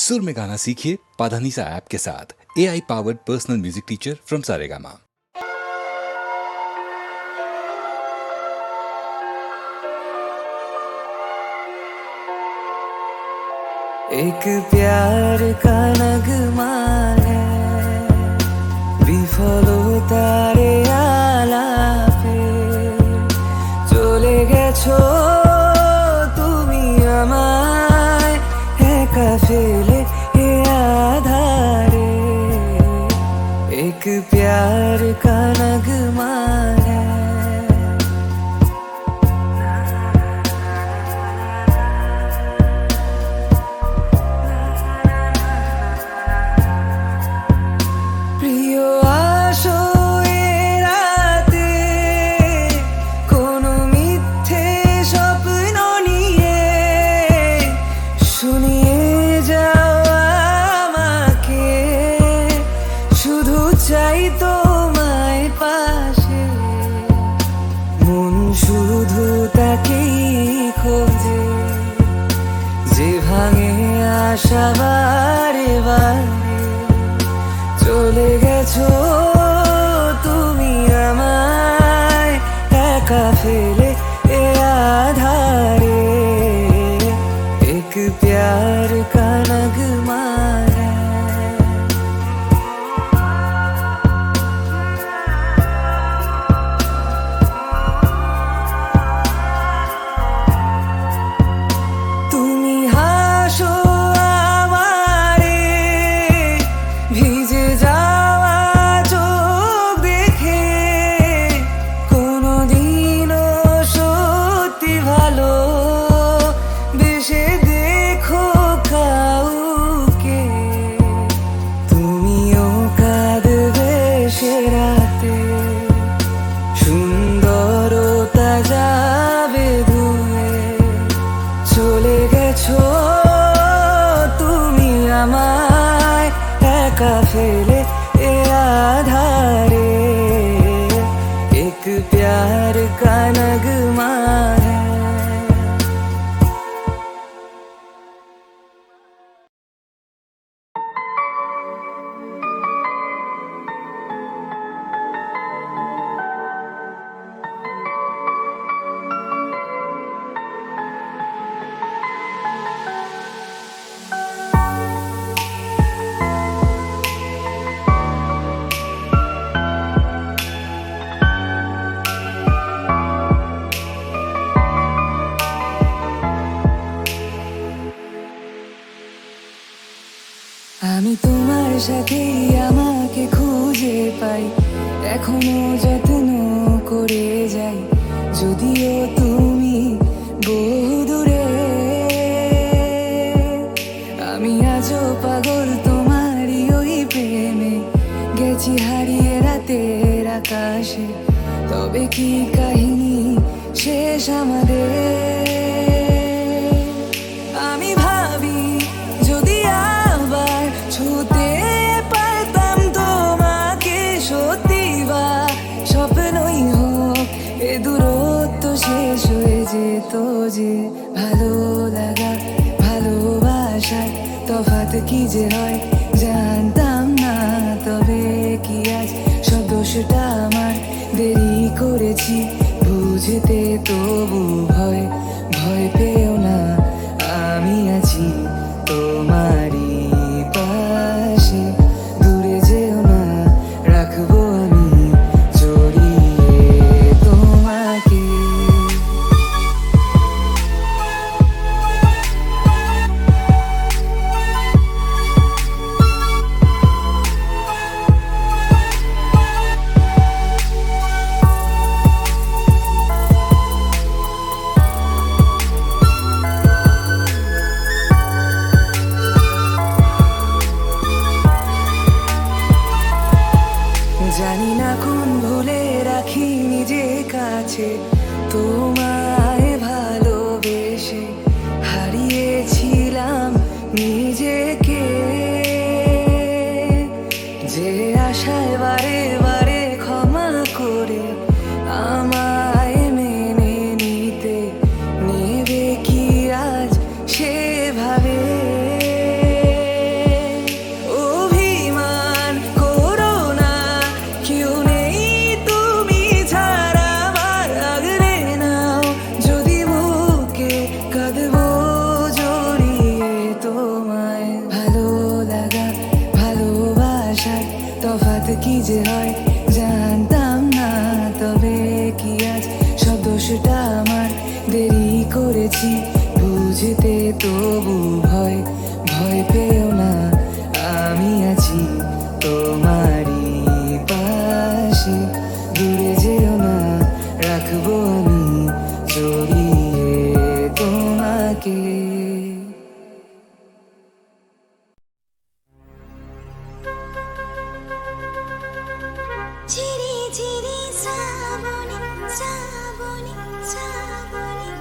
सुर में गाना सीखिए पाधानीसा ऐप के साथ। AI powered personal music teacher from Saregama. एक प्यार का नगमा है, বিফলতারে আলাপে চলে গেছো তুমি আমায় একা ফেলে এ আধারে। एक प्यार का नगमा है। প্রিয় আসো এ রাতে কোনো মিথ্যে স্বপ্ন নিয়ে, শুনিয়ে যাও আমাকে, শুধু চাই তোমায় পাশে। মন শুধু তাকেই খোঁজে যে ভাঙে আশা বারে বারে। চলে গেছো তুমি আমায় একা ফেলে এ আধারে। एक प्यार का नगमा है। তুমি হাসো আমারে ভিজে যাওয়া চোখ দেখে, কোনোদিনও সত্যি ভালো বেশে দেখো কাউকে। তুমিও কাঁদবে সে রাতে, সুন্দরতা যাবে ধুয়ে। চলে গেছো তুমি আমায় একা ফেলে এ আধারে। एक प्यार का नगमा है। আমি তোমার সাথেই আমাকে খুঁজে পাই, এখনো যত্ন করে যাই, যদিও তুমি বহু দূরে। আমি আজও পাগল তোমারই ওই প্রেমে, গেছি হারিয়ে রাতের আকাশে। তবে কি কাহিনী শেষ আমাদের? আমি ভাবি যদি আবার ছুতে পারতাম তোমাকে, সত্যি বা স্বপ্নই হোক এ দূরত্ব শেষ হয়ে যেত যে। ভালো লাগা ভালোবাসার তফাৎ কি যে হয় জানতাম না। তবে কি আজ সব দোষটা আমার, দেরি করেছি বুঝতে, তবু ভয় ভয় পেও না, আমি আছি তোমারই পাশে। দূরে যেও না, রাখবো আমি জড়িয়ে তোমাকে। জানি না কোন ভুলে রাখি নিজে কাছে, তোমায় ভালোবেসে হারিয়েছিলাম নিজেকে। যে আশায় বারে বারে ক্ষমা করে আমায় মেনে নিতে, নেবে কি আজ সেভাবে? ভয় পেও না, আমি আছি তোমারই পাশে। দূরে যেও না, রাখবো আমি জড়িয়ে তোমাকে। ঝিরি ঝিরি শ্রাবণে শ্রাবণে শ্রাবণে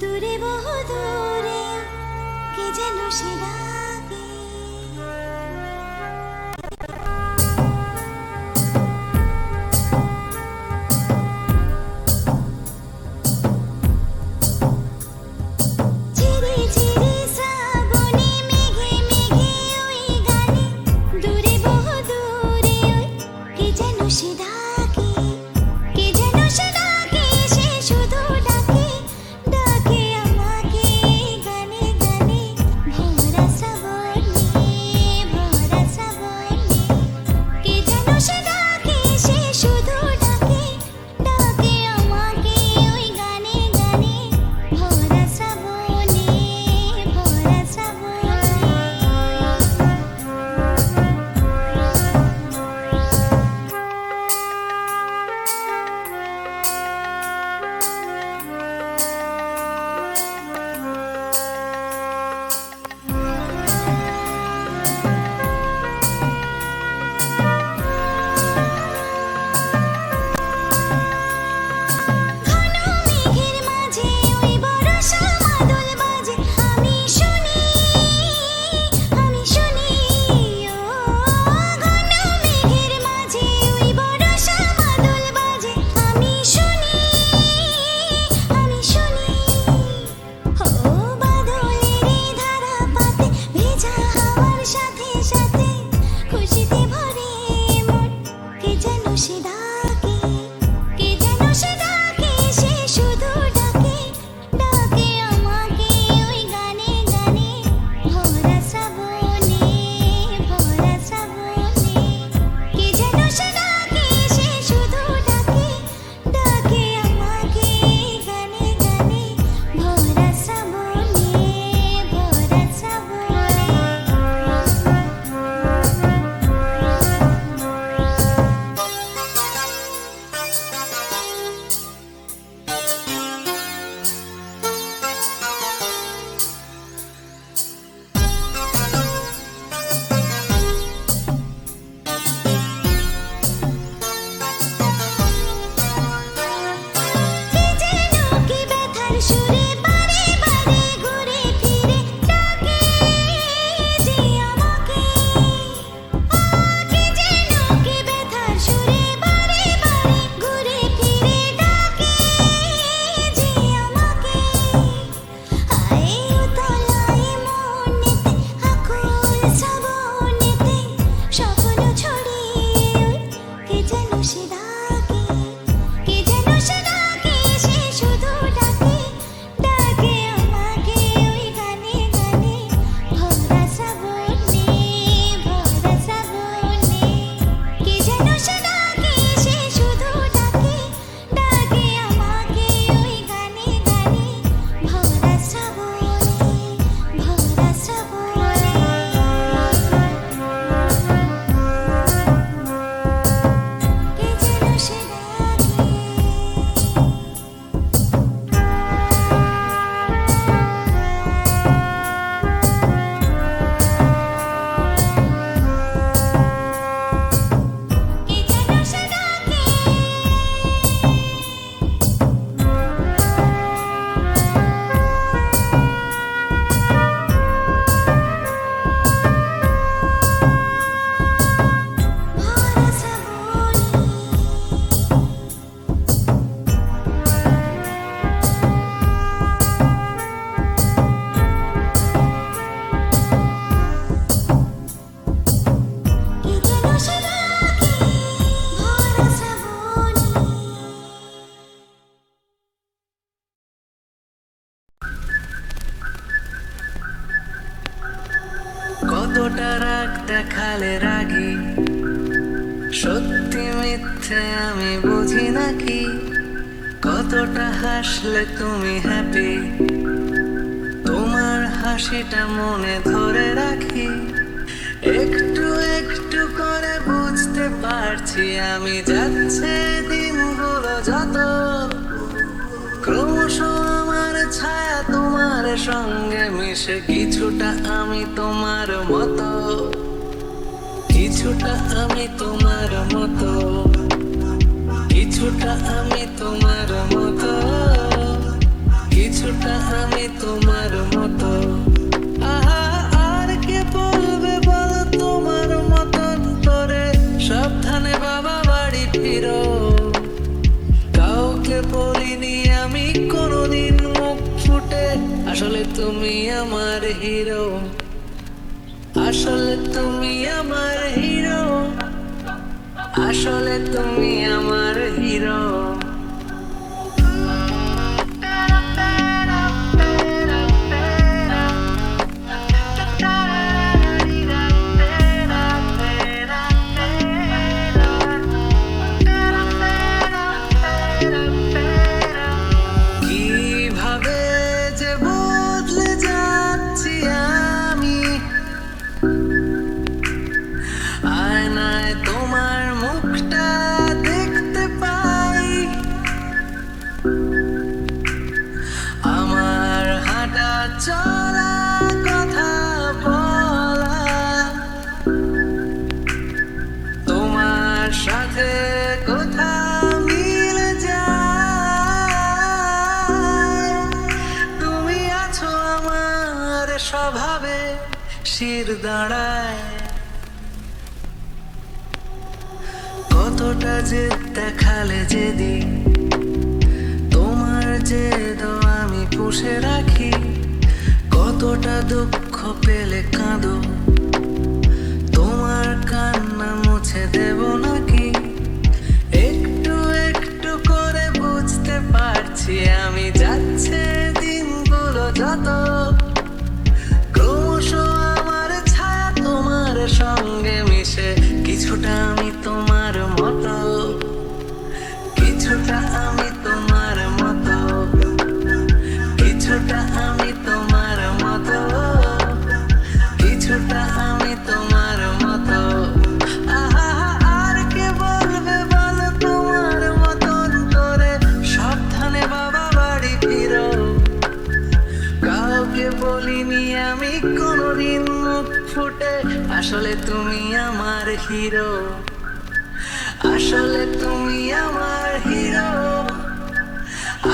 দূরে বহু দূরে কে যেন সে ডাকে। ঝিরি ঝিরি শ্রাবণে মেঘে মেঘে ওই গানে দূরে বহু দূরে ওই কে যেন সে ডাকে। কে যেন সে ডাকে, সে শুধু ডাকে, ডাকে আমাকে গানে গানে। ভরা শ্রাবণে ভরা শ্রাবণে কে যেন সে ডাকে, সে শুধু ডাকে, ডাকে আমাকে ওই গানে গানে। ভরা শ্রাবণে ভরা শ্রাবণে। ঘন মেঘের মাঝে ওই বর্ষা মাদল বাজে, আমি শুনি ও। ঘন মেঘের মাঝে ওই বর্ষা মাদল বাজে, আমি শুনি ও। বাদলের ধারা পাতে ভেজা হাওয়ার সাথে সাথে খুশিতে ভরে মন। কে যেন সে ডাকে, কে যেন সে ডাকে, সে শুধু ডাকে, ডাকে আমাকে ওই গানে গানে। ভরা শ্রাবণে ভরা শ্রাবণে কে যেন সে ডাকে, সে শুধু ডাকে, ডাকে আমাকে গানে গানে। ভরা শ্রাবণে ভরা শ্রাবণে। কে যেন কি ব্যথার সুরে বারে বারে ঘুরে ফিরে ডাকে যে আমাকে। কে যেন কি ব্যথার সুরে বারে বারে ঘুরে ফিরে ডাকে যে আমাকে। আয় উতলায় মনেতে আকুল শ্রাবণেতে স্বপ্ন ছড়িয়ে ওই কে যেন সে ডাকে, কে যেন সে ডাকে, সে শুধু ডাকে, ডাকে আমাকে ওই গানে গানে। ভরা শ্রাবণে ভরা শ্রাবণে কে যেন সে ডাকে, সে শুধু ডাকে, ডাকে আমাকে ওই গানে গানে। ভরা শ্রাবণে ভরা শ্রাবণে। কে যেন সে ডাকে। কে যেন সে ডাকে। ভরা শ্রাবণে। কে যেন সে ডাকে। ভরা শ্রাবণে। কতটা রাগ দেখালে রাগি, সত্যি মিথ্যে আমি বুঝি নাকি। কতটা হাসলে তুমি হ্যাপি, তোমার হাসিটা মনে ধরে রাখি। একটু একটু করে বুঝতে পারছি আমি যাচ্ছে দিনগুলো যত, ক্রমশ আমার ছায়া তোমার সঙ্গে মিশে কিছুটা আমি তোমার মতো, কিছুটা আমি তোমার মতো, কিছুটা আমি তোমার মতো, কিছুটা আমি তোমার মতো। আহা, আর কে বলবে বলো তোমার মতন করে সাবধানে বাবা বাড়ি ফিরো। কাউকে বলিনি আমি কোনোদিন মুখ ফুটে, আসলে তুমি আমার হিরো, আসলে তুমি আমার হিরো, আসলে তুমি আমার হিরো। কিভাবে যে বদলে যাচ্ছি আমি, আয়নায় তোমার মুখটা দেখতে পাই। আমার হাঁটা চলা কথা বলা তোমার সাথে কোথাও মিলে যায়। তুমি আছো আমার স্বভাবে শির দাঁড়ায়, কতটা যে দেখালে যেদিন তোমার যে আমি পুষে রাখি, কতটা দুঃখ পেলে কাঁদো তোমার কান্না মুছে দেব নাকি। একটু একটু করে বুঝতে পারছি আমি যাচ্ছে দিনগুলো যত, ক্রমশ আমার ছায়া তোমার সঙ্গে মিশে কিছুটা আমি তোমার মতো, কিছুটা আমি তোমার মতো, কিছুটা আমি তোমার মতো, কিছুটা আমি তোমার মতো। আহা, আর কে বলবে বলো তোমার মতন করে সাবধানে বাবা বাড়ি ফিরো। কাউকে বলিনি আমি কোনোদিন মুখ ফুটে, আসলে তুমি আমার হিরো, আসলে তুমি আমার হিরো,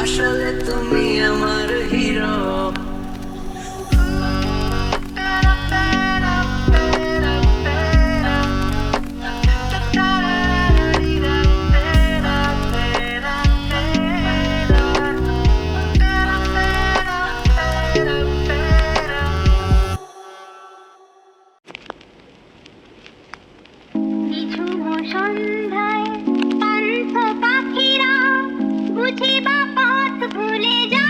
আসলে তুমি আমার হিরো। নিঝুম সন্ধ্যায় পান্থ পাখিরা বুঝি বা পথ ভুলে যায়।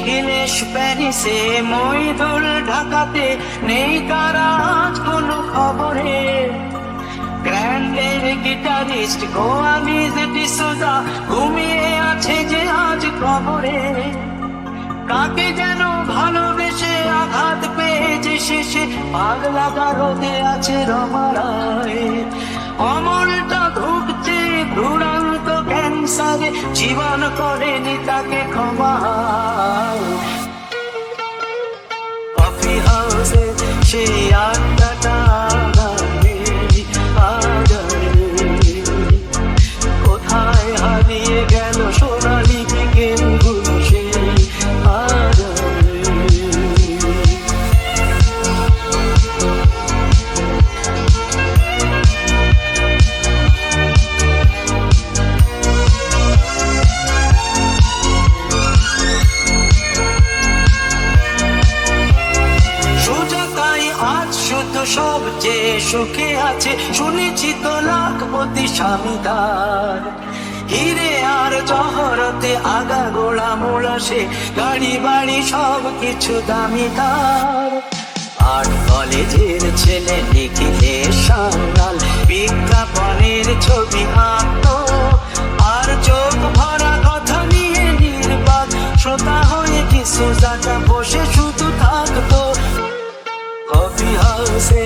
অখিলেশ প্যারিসে, মইদুল ঢাকাতে, নেই কারা আজ কোনো খবরে। গ্র্যান্ডের গিটারিস্ট গোয়ালিজ ডিসোজা ঘুমিয়ে আছে যে আজ কবরে। কাকে যেন ভালোবেসে আঘাত পেয়েছে শেষে, পাগলা গারদে আছে রমারায়। অমলটা ধুকছে দুরন্ত ক্যান্সারে, জীবন করেনি তাকে ক্ষমা। কফি হাউসে সেই আড্ডাটা কোথায় হারিয়ে গেল সোনালি বিকেলগুলো সেই আধারে। সুজাতাই আজ শুধু সবচেয়ে সুখে আছে, শুনেছি তো লাখপতি স্বামীদার। হিরে আর জহরতে আগা গোড়া মোড়া সে, গাড়ি বাড়ি সব কিছু দামি তার। আর্ট কলেজের ছেলে নিখিলেশ সান্যাল, বিজ্ঞাপনের ছবি আঁকতো, আর চোখ ভরা কথা নিয়ে নির্বাক শ্রোতা হয়ে ডিসোজাটা বসে শুধু থাকতো। কফি হাউসে